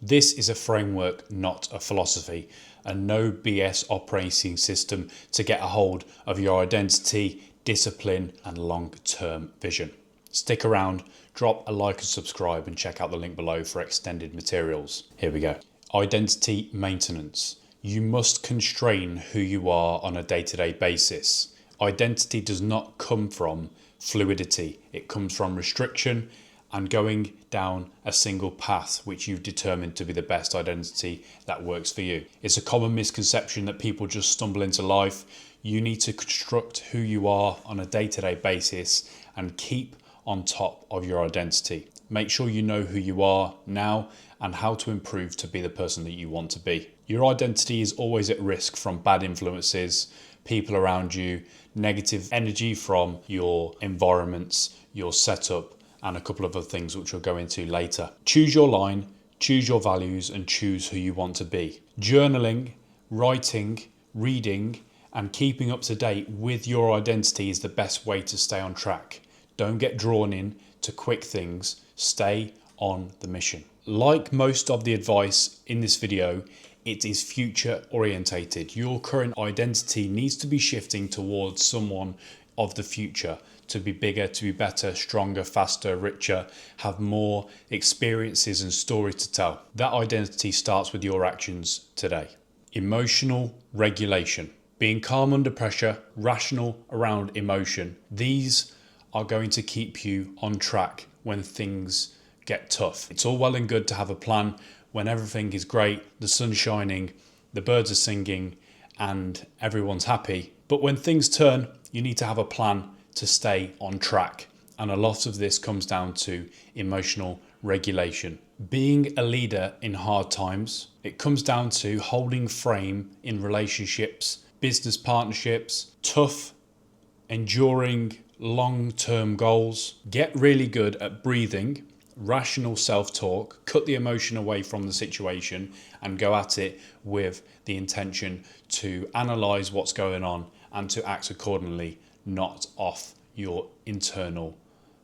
This is a framework, not a philosophy, a no BS operating system to get a hold of your identity, discipline, and long-term vision. Stick around, drop a like and subscribe, and check out the link below for extended materials. Here we go. Identity maintenance. You must constrain who you are on a day-to-day basis. Identity does not come from fluidity. It comes from restriction and going down a single path which you've determined to be the best identity that works for you. It's a common misconception that people just stumble into life. You need to construct who you are on a day-to-day basis and keep on top of your identity. Make sure you know who you are now and how to improve to be the person that you want to be. Your identity is always at risk from bad influences, people around you, negative energy from your environments, your setup, and a couple of other things which we'll go into later. Choose your line, choose your values, and choose who you want to be. Journaling, writing, reading, and keeping up to date with your identity is the best way to stay on track. Don't get drawn in to quick things. Stay on the mission. Like most of the advice in this video, it is future orientated. Your current identity needs to be shifting towards someone of the future, to be bigger, to be better, stronger, faster, richer, have more experiences and stories to tell. That identity starts with your actions today. Emotional regulation. Being calm under pressure, rational around emotion. These are going to keep you on track when things get tough. It's all well and good to have a plan when everything is great, the sun's shining, the birds are singing, and everyone's happy. But when things turn, you need to have a plan to stay on track. And a lot of this comes down to emotional regulation. Being a leader in hard times, it comes down to holding frame in relationships, business partnerships, tough, enduring, long-term goals. Get really good at breathing, rational self-talk, cut the emotion away from the situation and go at it with the intention to analyze what's going on and to act accordingly, not off your internal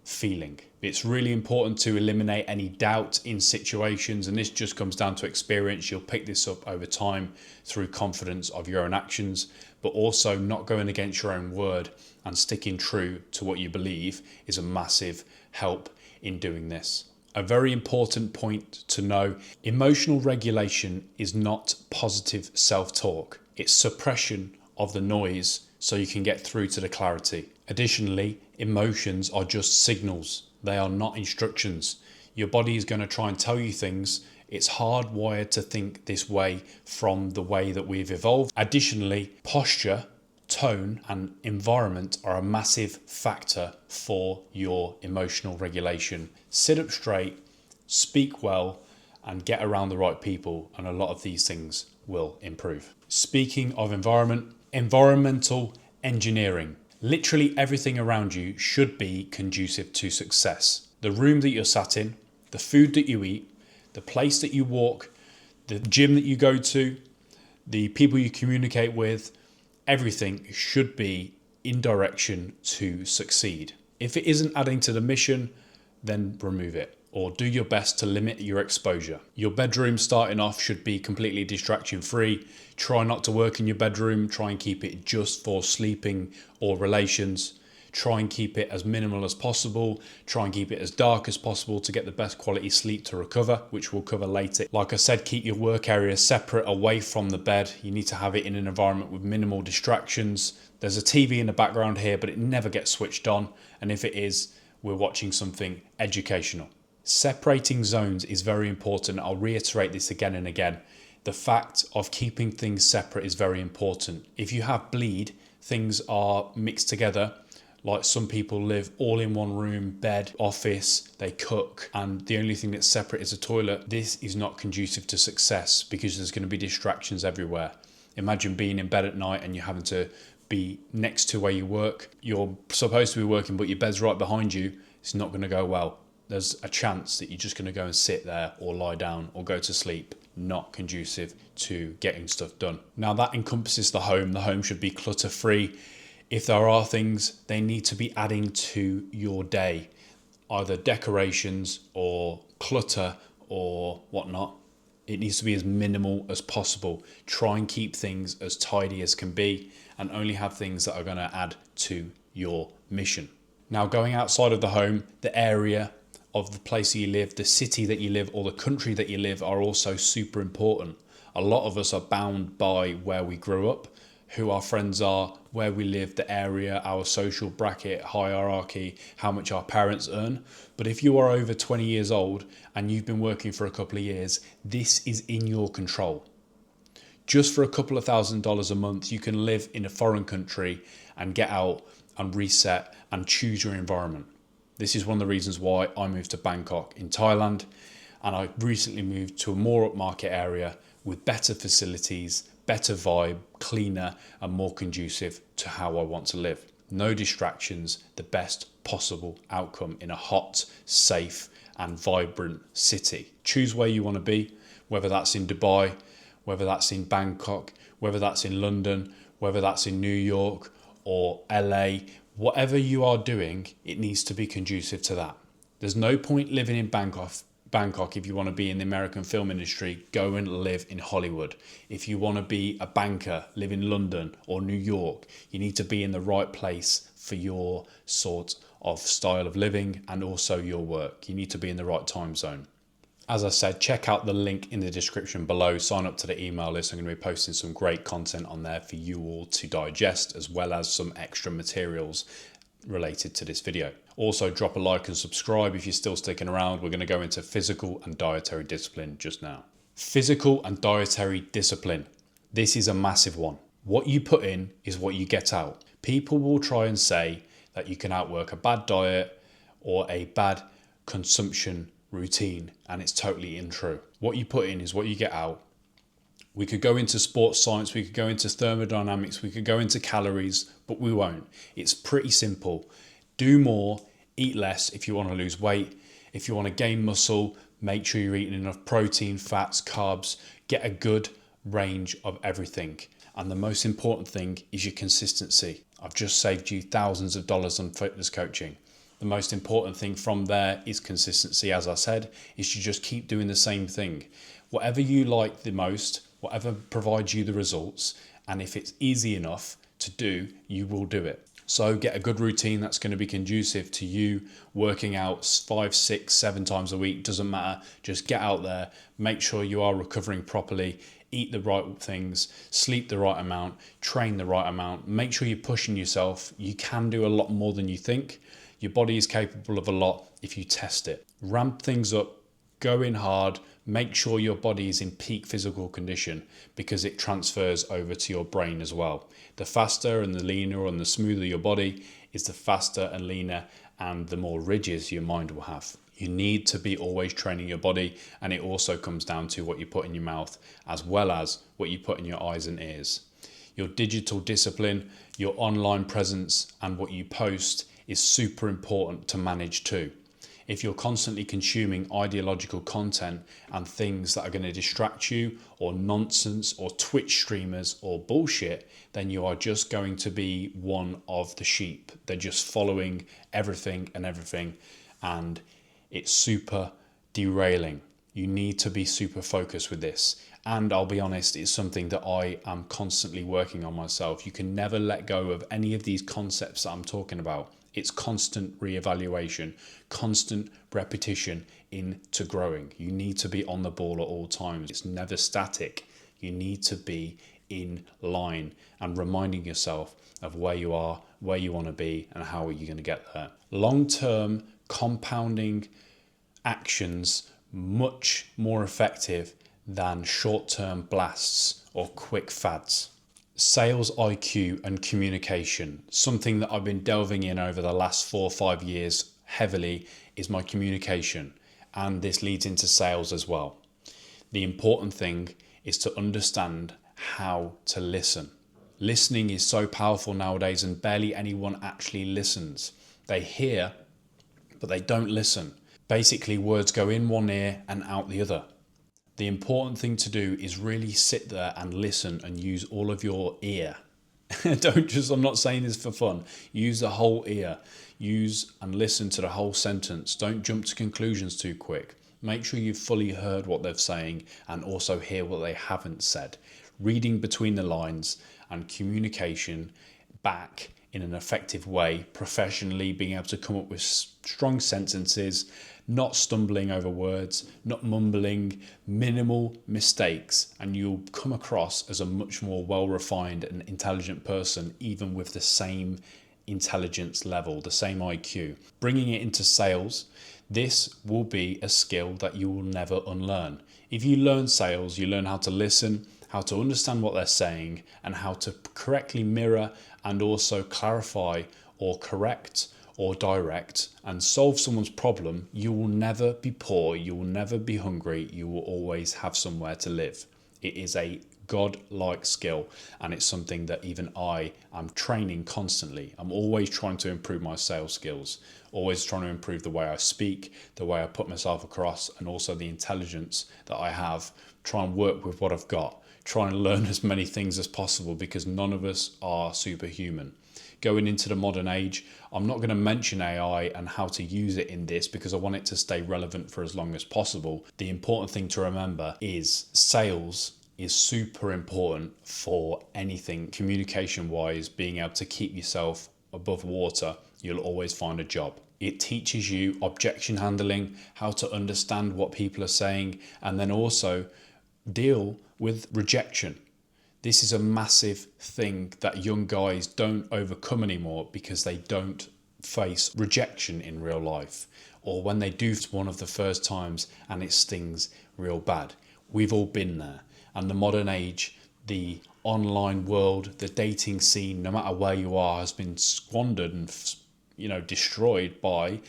feeling. It's really important to eliminate any doubt in situations, and this just comes down to experience. You'll pick this up over time through confidence of your own actions, but also not going against your own word and sticking true to what you believe is a massive help in doing this. A very important point to know, emotional regulation is not positive self-talk. It's suppression of the noise so you can get through to the clarity. Additionally, emotions are just signals. They are not instructions. Your body is going to try and tell you things. It's hardwired to think this way from the way that we've evolved. Additionally, posture, tone, and environment are a massive factor for your emotional regulation. Sit up straight, speak well, and get around the right people, and a lot of these things will improve. Speaking of environment, environmental engineering. Literally everything around you should be conducive to success. The room that you're sat in, the food that you eat, the place that you walk, the gym that you go to, the people you communicate with, everything should be in direction to succeed. If it isn't adding to the mission, then remove it or do your best to limit your exposure. Your bedroom starting off should be completely distraction free. Try not to work in your bedroom. Try and keep it just for sleeping or relations. Try and keep it as minimal as possible. Try and keep it as dark as possible to get the best quality sleep to recover, which we'll cover later. Like I said, keep your work area separate away from the bed. You need to have it in an environment with minimal distractions. There's a TV in the background here, but it never gets switched on. And if it is, we're watching something educational. Separating zones is very important. I'll reiterate this again and again. The fact of keeping things separate is very important. If you have bleed, things are mixed together. Like some people live all in one room, bed, office, they cook, and the only thing that's separate is a toilet. This is not conducive to success because there's going to be distractions everywhere. Imagine being in bed at night and you're having to be next to where you work. You're supposed to be working, but your bed's right behind you. It's not going to go well. There's a chance that you're just going to go and sit there or lie down or go to sleep. Not conducive to getting stuff done. Now that encompasses the home. The home should be clutter free. If there are things, they need to be adding to your day, either decorations or clutter or whatnot. It needs to be as minimal as possible. Try and keep things as tidy as can be and only have things that are going to add to your mission. Now, going outside of the home, the area of the place you live, the city that you live, or the country that you live are also super important. A lot of us are bound by where we grew up, who our friends are, where we live, the area, our social bracket, hierarchy, how much our parents earn. But if you are over 20 years old and you've been working for a couple of years, this is in your control. Just for a couple of $1,000s a month, you can live in a foreign country and get out and reset and choose your environment. This is one of the reasons why I moved to Bangkok in Thailand, and I recently moved to a more upmarket area with better facilities, better vibe, cleaner and more conducive to how I want to live. No distractions, the best possible outcome in a hot, safe and vibrant city. Choose where you want to be, whether that's in Dubai, whether that's in Bangkok, whether that's in London, whether that's in New York or LA. Whatever you are doing, it needs to be conducive to that. There's no point living in Bangkok if you want to be in the American film industry. Go and live in Hollywood. If you want to be a banker, live in London or New York. You need to be in the right place for your sort of style of living and also your work. You need to be in the right time zone. As I said, check out the link in the description below. Sign up to the email list. I'm going to be posting some great content on there for you all to digest, as well as some extra materials related to this video. Also, drop a like and subscribe if you're still sticking around. We're going to go into physical and dietary discipline just now. Physical and dietary discipline. This is a massive one. What you put in is what you get out. People will try and say that you can outwork a bad diet or a bad consumption routine, and it's totally untrue. What you put in is what you get out. We could go into sports science, we could go into thermodynamics, we could go into calories, but we won't. It's pretty simple. Do more, eat less if you want to lose weight. If you want to gain muscle, make sure you're eating enough protein, fats, carbs. Get a good range of everything. And the most important thing is your consistency. I've just saved you thousands of dollars on fitness coaching. The most important thing from there is consistency. As I said, is you just keep doing the same thing. Whatever you like the most, whatever provides you the results, and if it's easy enough to do, you will do it. So get a good routine that's going to be conducive to you working out 5, 6, 7 times a week. Doesn't matter. Just get out there. Make sure you are recovering properly. Eat the right things. Sleep the right amount. Train the right amount. Make sure you're pushing yourself. You can do a lot more than you think. Your body is capable of a lot if you test it. Ramp things up. Go in hard. Make sure your body is in peak physical condition because it transfers over to your brain as well. The faster and the leaner and the smoother your body is, the faster and leaner and the more ridges your mind will have. You need to be always training your body, and it also comes down to what you put in your mouth as well as what you put in your eyes and ears. Your digital discipline, your online presence and what you post is super important to manage too. If you're constantly consuming ideological content and things that are going to distract you, or nonsense or Twitch streamers or bullshit, then you are just going to be one of the sheep. They're just following everything, and it's super derailing. You need to be super focused with this. And I'll be honest, it's something that I am constantly working on myself. You can never let go of any of these concepts that I'm talking about. It's constant reevaluation, constant repetition into growing. You need to be on the ball at all times. It's never static. You need to be in line and reminding yourself of where you are, where you want to be, and how are you going to get there. Long-term compounding actions, much more effective than short-term blasts or quick fads. Sales IQ and communication, something that I've been delving in over the last 4 or 5 years heavily, is my communication, and this leads into sales as well. The important thing is to understand how to listen. Listening is so powerful nowadays, and barely anyone actually listens. They hear, but they don't listen. Basically, words go in one ear and out the other. The important thing to do is really sit there and listen and use all of your ear. I'm not saying this for fun. Use the whole ear. Use and listen to the whole sentence. Don't jump to conclusions too quick. Make sure you've fully heard what they're saying and also hear what they haven't said. Reading between the lines and communication back in an effective way, professionally, being able to come up with strong sentences, not stumbling over words, not mumbling, minimal mistakes, and you'll come across as a much more well-refined and intelligent person, even with the same intelligence level, the same IQ. Bringing it into sales, this will be a skill that you will never unlearn. If you learn sales, you learn how to listen, how to understand what they're saying, and how to correctly mirror and also clarify or correct or direct and solve someone's problem. You will never be poor, you will never be hungry, you will always have somewhere to live. It is a God-like skill, and it's something that even I am training constantly. I'm always trying to improve my sales skills, always trying to improve the way I speak, the way I put myself across, and also the intelligence that I have. Try and work with what I've got, try and learn as many things as possible, because none of us are superhuman. Going into the modern age, I'm not going to mention AI and how to use it in this because I want it to stay relevant for as long as possible. The important thing to remember is sales is super important for anything communication wise. Being able to keep yourself above water, you'll always find a job. It teaches you objection handling, how to understand what people are saying, and then also deal with rejection. This is a massive thing that young guys don't overcome anymore because they don't face rejection in real life, or when they do one of the first times and it stings real bad. We've all been there. And the modern age, the online world, the dating scene, no matter where you are, has been squandered and destroyed by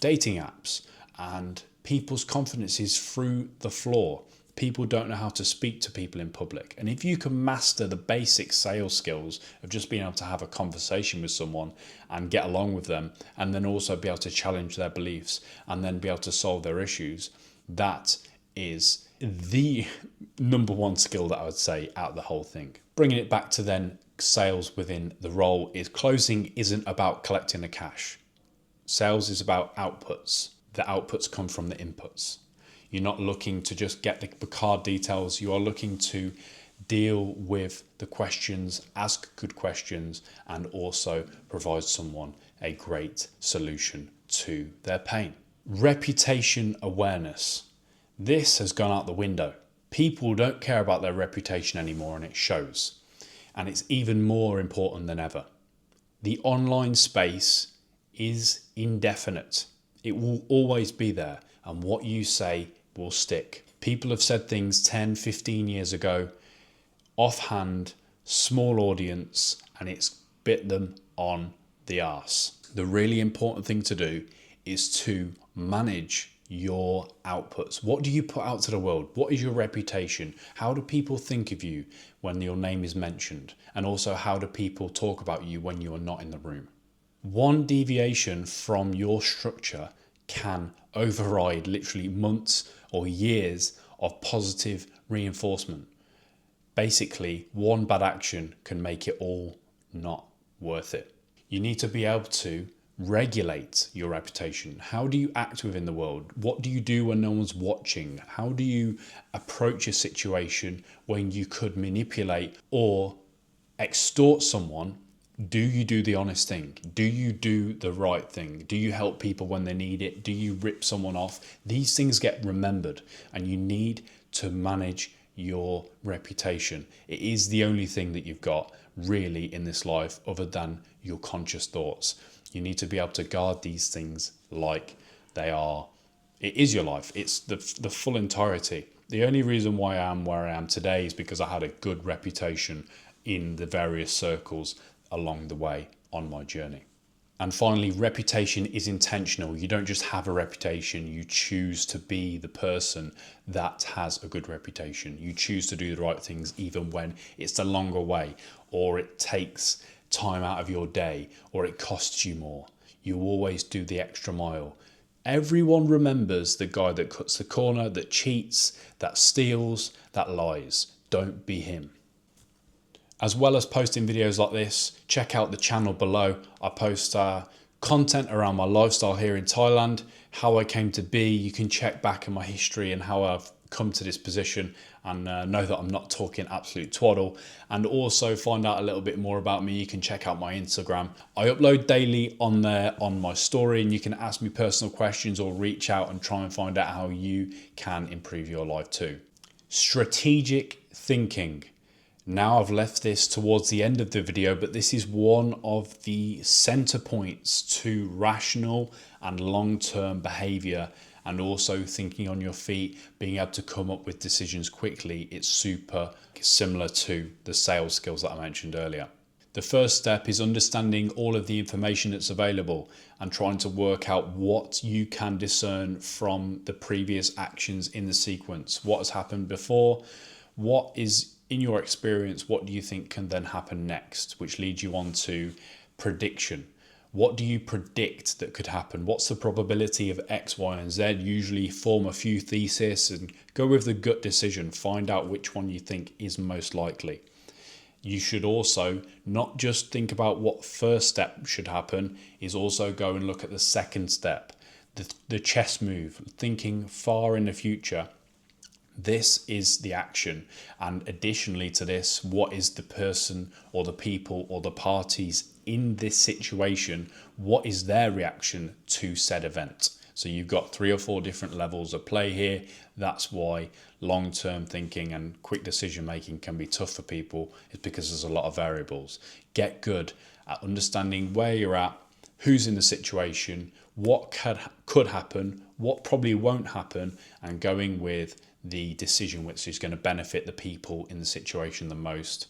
dating apps, and people's confidence is through the floor. People don't know how to speak to people in public. And if you can master the basic sales skills of just being able to have a conversation with someone and get along with them, and then also be able to challenge their beliefs and then be able to solve their issues, that is the number one skill that I would say out of the whole thing. Bringing it back to then sales within the role, is closing isn't about collecting the cash. Sales is about outputs. The outputs come from the inputs. You're not looking to just get the card details. You are looking to deal with the questions, ask good questions, and also provide someone a great solution to their pain. Reputation awareness. This has gone out the window. People don't care about their reputation anymore, and it shows. And it's even more important than ever. The online space is indefinite. It will always be there, and what you say will stick. People have said things 10, 15 years ago, offhand, small audience, and it's bit them on the arse. The really important thing to do is to manage your outputs. What do you put out to the world? What is your reputation? How do people think of you when your name is mentioned? And also, how do people talk about you when you are not in the room? One deviation from your structure can override literally months or years of positive reinforcement. Basically, one bad action can make it all not worth it. You need to be able to regulate your reputation. How do you act within the world? What do you do when no one's watching? How do you approach a situation when you could manipulate or extort someone? Do you do the honest thing? Do you do the right thing? Do you help people when they need it? Do you rip someone off? These things get remembered, and you need to manage your reputation. It is the only thing that you've got really in this life other than your conscious thoughts. You need to be able to guard these things like they are. It is your life. It's the full entirety. The only reason why I am where I am today is because I had a good reputation in the various circles along the way on my journey. And finally, reputation is intentional. You don't just have a reputation. You choose to be the person that has a good reputation. You choose to do the right things even when it's the longer way, or it takes time out of your day, or it costs you more. You always do the extra mile. Everyone remembers the guy that cuts the corner, that cheats, that steals, that lies. Don't be him. As well as posting videos like this, check out the channel below. I post content around my lifestyle here in Thailand, how I came to be. You can check back in my history and how I've come to this position, and know that I'm not talking absolute twaddle. And also find out a little bit more about me, you can check out my Instagram. I upload daily on there on my story, and you can ask me personal questions or reach out and try and find out how you can improve your life too. Strategic thinking. Now I've left this towards the end of the video, but this is one of the center points to rational and long-term behavior, and also thinking on your feet, being able to come up with decisions quickly. It's super similar to the sales skills that I mentioned earlier. The first step is understanding all of the information that's available and trying to work out what you can discern from the previous actions in the sequence. What has happened before? What is, in your experience, what do you think can then happen next? Which leads you on to prediction. What do you predict that could happen? What's the probability of X, Y, and Z? Usually form a few theses and go with the gut decision. Find out which one you think is most likely. You should also not just think about what first step should happen, is also go and look at the second step, the chess move, thinking far in the future. This is the action. And additionally to this, what is the person or the people or the parties in this situation? What is their reaction to said event? So you've got 3 or 4 different levels of play here. That's why long-term thinking and quick decision making can be tough for people, is because there's a lot of variables. Get good at understanding where you're at, who's in the situation, what could happen, what probably won't happen, and going with the decision which is going to benefit the people in the situation the most.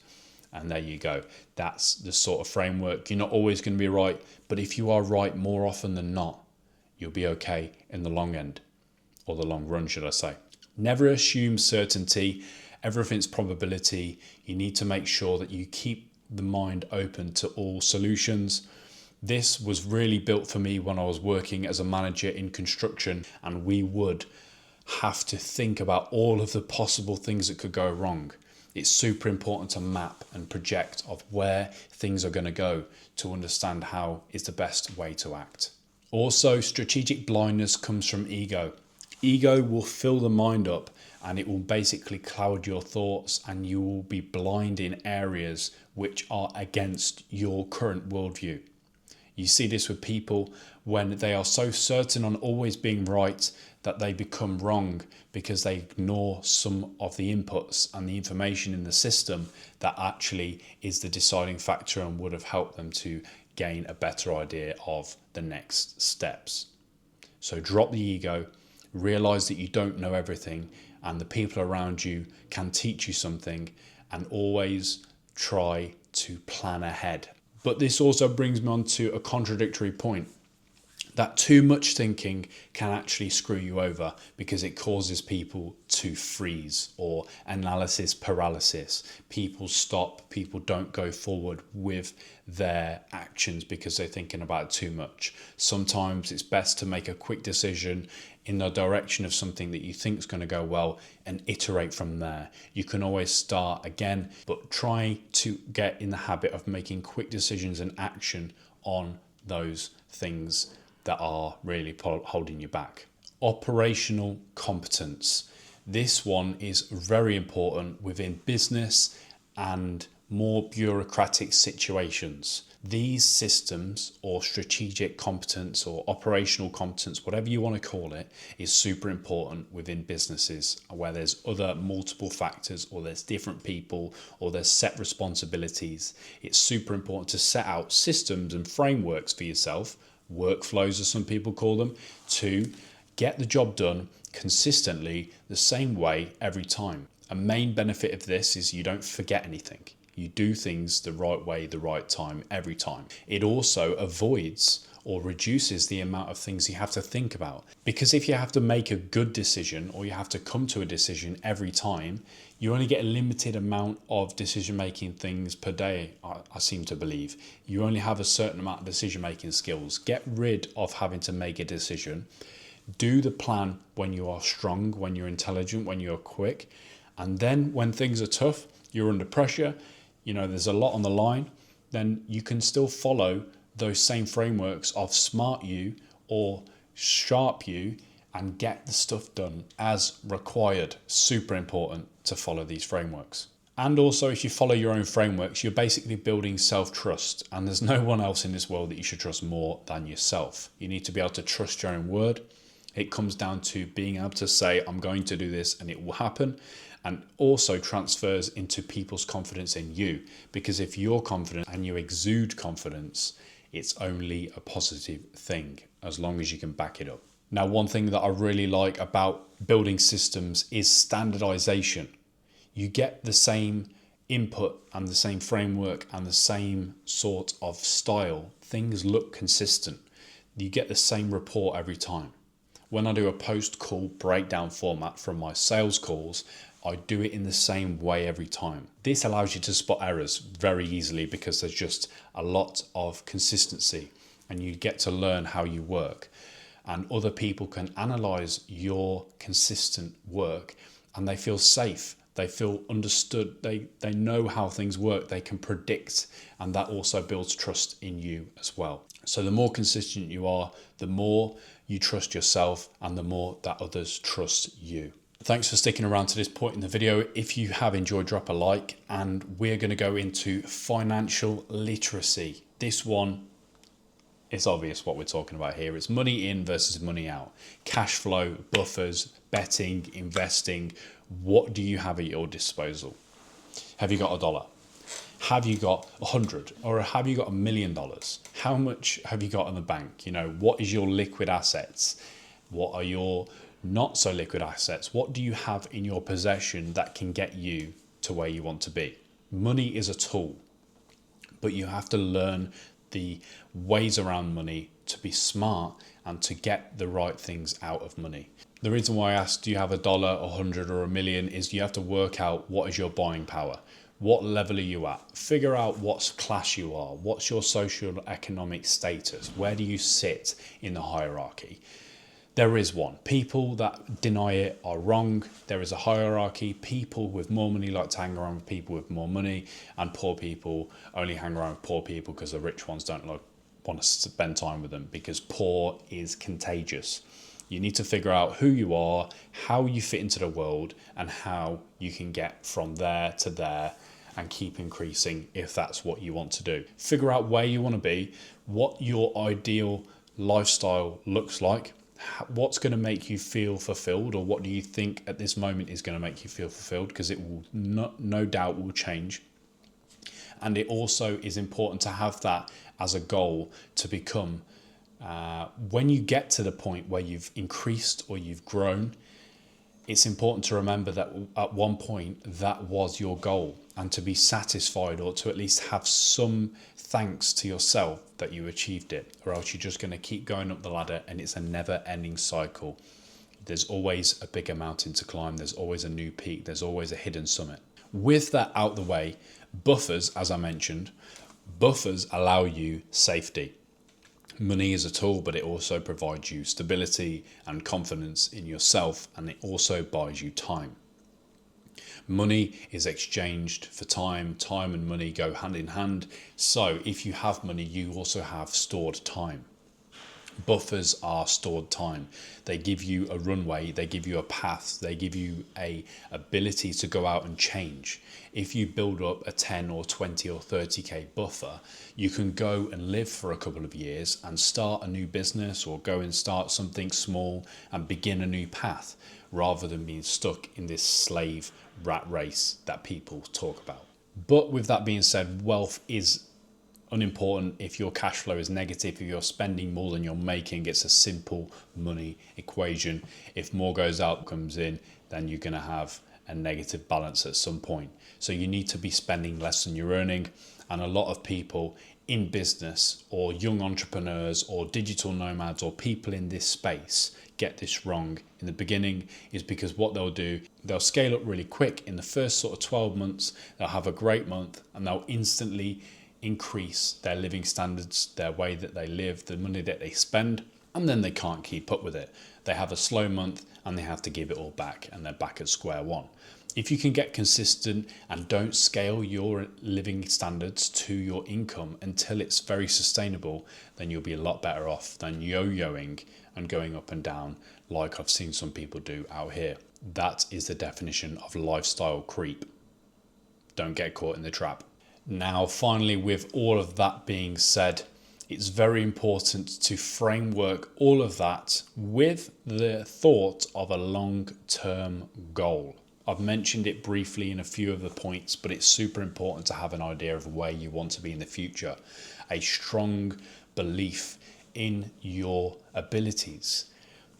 And there you go. That's the sort of framework. You're not always going to be right, but if you are right more often than not, you'll be okay in the long end, or the long run, should I say. Never assume certainty. Everything's probability. You need to make sure that you keep the mind open to all solutions. This was really built for me when I was working as a manager in construction, and we would have to think about all of the possible things that could go wrong. It's super important to map and project of where things are going to go to understand how is the best way to act. Also, strategic blindness comes from ego. Ego will fill the mind up, and it will basically cloud your thoughts, and you will be blind in areas which are against your current worldview. You see this with people when they are so certain on always being right that they become wrong because they ignore some of the inputs and the information in the system that actually is the deciding factor and would have helped them to gain a better idea of the next steps. So drop the ego, realize that you don't know everything, and the people around you can teach you something, and always try to plan ahead. But this also brings me on to a contradictory point, that too much thinking can actually screw you over because it causes people to freeze, or analysis paralysis. People stop, people don't go forward with their actions because they're thinking about it too much. Sometimes it's best to make a quick decision in the direction of something that you think is going to go well and iterate from there. You can always start again, but try to get in the habit of making quick decisions and action on those things that are really holding you back. Operational competence. This one is very important within business and more bureaucratic situations. These systems, or strategic competence or operational competence, whatever you want to call it, is super important within businesses where there's other multiple factors, or there's different people, or there's set responsibilities. It's super important to set out systems and frameworks for yourself, workflows as some people call them, to get the job done consistently the same way every time. A main benefit of this is you don't forget anything. You do things the right way, the right time, every time. It also avoids or reduces the amount of things you have to think about. Because if you have to make a good decision, or you have to come to a decision every time, you only get a limited amount of decision-making things per day, I seem to believe. You only have a certain amount of decision-making skills. Get rid of having to make a decision. Do the plan when you are strong, when you're intelligent, when you're quick. And then when things are tough, you're under pressure, there's a lot on the line, then you can still follow those same frameworks of smart you or sharp you and get the stuff done as required. Super important to follow these frameworks. And also, if you follow your own frameworks, you're basically building self-trust, and there's no one else in this world that you should trust more than yourself. You need to be able to trust your own word. It comes down to being able to say, I'm going to do this and it will happen, and also transfers into people's confidence in you, because if you're confident and you exude confidence, it's only a positive thing as long as you can back it up. Now, one thing that I really like about building systems is standardization. You get the same input and the same framework and the same sort of style. Things look consistent. You get the same report every time. When I do a post-call breakdown format from my sales calls, I do it in the same way every time. This allows you to spot errors very easily because there's just a lot of consistency and you get to learn how you work. And other people can analyze your consistent work and they feel safe. They feel understood. They know how things work. They can predict, and that also builds trust in you as well. So the more consistent you are, the more you trust yourself and the more that others trust you. Thanks for sticking around to this point in the video. If you have enjoyed, drop a like, and we're going to go into financial literacy. This one, it's obvious what we're talking about here. It's money in versus money out. Cash flow, buffers, betting, investing. What do you have at your disposal? Have you got $1? Have you got 100? Or have you got $1 million? How much have you got in the bank? You know, what is your liquid assets? What are your not so liquid assets? What do you have in your possession that can get you to where you want to be? Money is a tool, but you have to learn the ways around money to be smart and to get the right things out of money. The reason why I asked, do you have $1, 100 or $1 million, is you have to work out what is your buying power. What level are you at? Figure out what class you are. What's your social economic status? Where do you sit in the hierarchy? There is one. People that deny it are wrong. There is a hierarchy. People with more money like to hang around with people with more money, and poor people only hang around with poor people because the rich ones don't want to spend time with them, because poor is contagious. You need to figure out who you are, how you fit into the world, and how you can get from there to there and keep increasing if that's what you want to do. Figure out where you want to be, what your ideal lifestyle looks like, what's going to make you feel fulfilled, or what do you think at this moment is going to make you feel fulfilled, because it will no doubt will change. And it also is important to have that as a goal to become, when you get to the point where you've increased or you've grown, it's important to remember that at one point that was your goal, and to be satisfied, or to at least have some thanks to yourself that you achieved it, or else you're just going to keep going up the ladder and it's a never ending cycle. There's always a bigger mountain to climb. There's always a new peak. There's always a hidden summit. With that out the way, buffers, as I mentioned, buffers allow you safety. Money is a tool, but it also provides you stability and confidence in yourself, and it also buys you time. Money is exchanged for time. Time and money go hand in hand. So if you have money, you also have stored time. Buffers are stored time. They give you a runway, they give you a path, they give you a ability to go out and change. If you build up a 10 or 20 or 30k buffer, you can go and live for a couple of years and start a new business, or go and start something small and begin a new path, rather than being stuck in this slave rat race that people talk about. But with that being said, wealth is unimportant if your cash flow is negative. If you're spending more than you're making, it's a simple money equation. If more goes out, comes in, then you're going to have a negative balance at some point. So you need to be spending less than you're earning. And a lot of people in business, or young entrepreneurs, or digital nomads, or people in this space get this wrong in the beginning, is because what they'll do, they'll scale up really quick. In the first sort of 12 months, they'll have a great month and they'll instantly increase their living standards, their way that they live, the money that they spend, and then they can't keep up with it. They have a slow month and they have to give it all back, and they're back at square one. If you can get consistent and don't scale your living standards to your income until it's very sustainable, then you'll be a lot better off than yo-yoing and going up and down like I've seen some people do out here. That is the definition of lifestyle creep. Don't get caught in the trap. Now, finally, with all of that being said, it's very important to framework all of that with the thought of a long-term goal. I've mentioned it briefly in a few of the points, but it's super important to have an idea of where you want to be in the future. A strong belief in your abilities.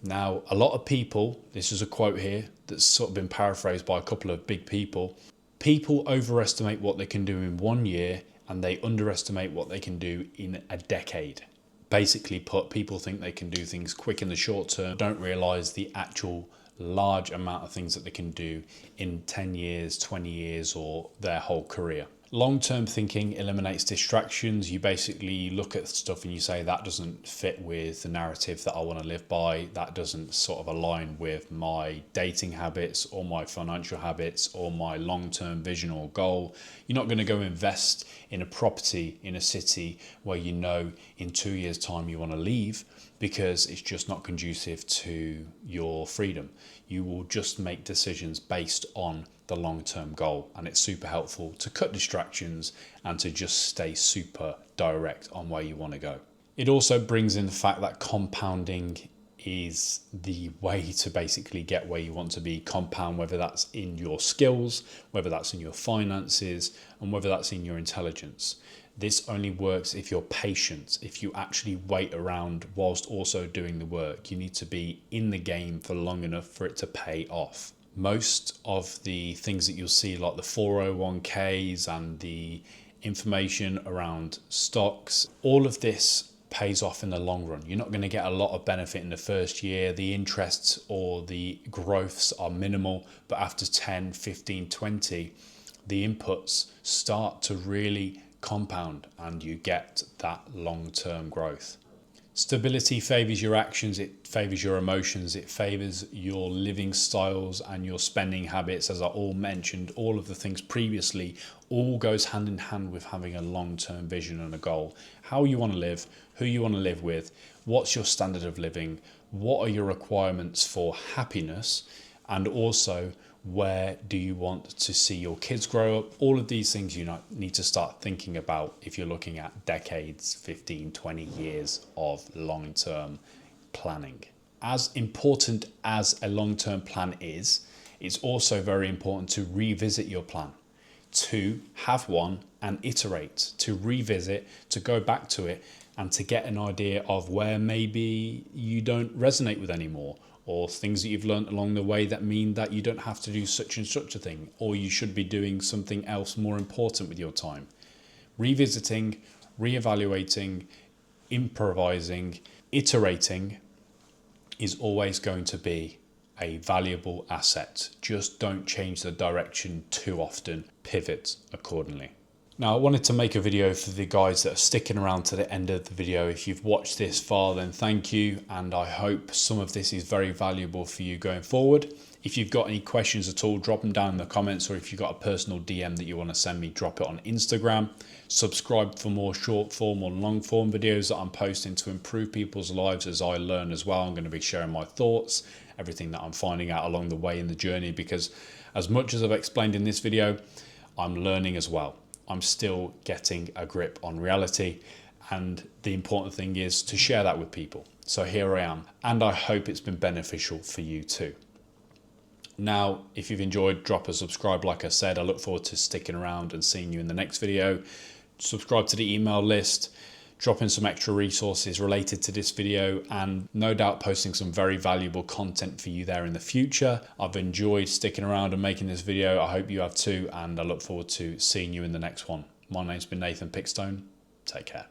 Now, a lot of people, this is a quote here that's sort of been paraphrased by a couple of big people. People overestimate what they can do in 1 year and they underestimate what they can do in a decade. Basically put, people think they can do things quick in the short term, don't realize the actual large amount of things that they can do in 10 years, 20 years, or their whole career. Long-term thinking eliminates distractions. You basically look at stuff and you say, that doesn't fit with the narrative that I want to live by. That doesn't sort of align with my dating habits or my financial habits or my long-term vision or goal. You're not going to go invest in a property in a city where you know in 2 years' time you want to leave, because it's just not conducive to your freedom. You will just make decisions based on the long-term goal, and it's super helpful to cut distractions and to just stay super direct on where you want to go. It also brings in the fact that compounding is the way to basically get where you want to be. Compound, whether that's in your skills, whether that's in your finances, and whether that's in your intelligence. This only works if you're patient, if you actually wait around whilst also doing the work. You need to be in the game for long enough for it to pay off. Most of the things that you'll see, like the 401ks and the information around stocks, all of this pays off in the long run. You're not going to get a lot of benefit in the first year. The interests or the growths are minimal, but after 10, 15, 20, the inputs start to really compound and you get that long-term growth. Stability favors your actions, it favors your emotions, it favors your living styles and your spending habits. As I all mentioned, all of the things previously, all goes hand in hand with having a long-term vision and a goal. How you want to live, who you want to live with, what's your standard of living, what are your requirements for happiness, and also where do you want to see your kids grow up. All of these things you need to start thinking about if you're looking at decades, 15, 20 years of long-term planning. As important as a long-term plan is, it's also very important to revisit your plan, to have one and iterate, to revisit, to go back to it and to get an idea of where maybe you don't resonate with anymore, or things that you've learned along the way that mean that you don't have to do such and such a thing, or you should be doing something else more important with your time. Revisiting, reevaluating, improvising, iterating is always going to be a valuable asset. Just don't change the direction too often. Pivot accordingly. Now, I wanted to make a video for the guys that are sticking around to the end of the video. If you've watched this far, then thank you. And I hope some of this is very valuable for you going forward. If you've got any questions at all, drop them down in the comments, or if you've got a personal DM that you want to send me, drop it on Instagram. Subscribe for more short form or long form videos that I'm posting to improve people's lives as I learn as well. I'm going to be sharing my thoughts, everything that I'm finding out along the way in the journey, because as much as I've explained in this video, I'm learning as well. I'm still getting a grip on reality, and the important thing is to share that with people. So here I am, and I hope it's been beneficial for you too. Now, if you've enjoyed, drop a subscribe. Like I said, I look forward to sticking around and seeing you in the next video. Subscribe to the email list, drop in some extra resources related to this video, and no doubt posting some very valuable content for you there in the future. I've enjoyed sticking around and making this video. I hope you have too, and I look forward to seeing you in the next one. My name's been Nathan Pickstone. Take care.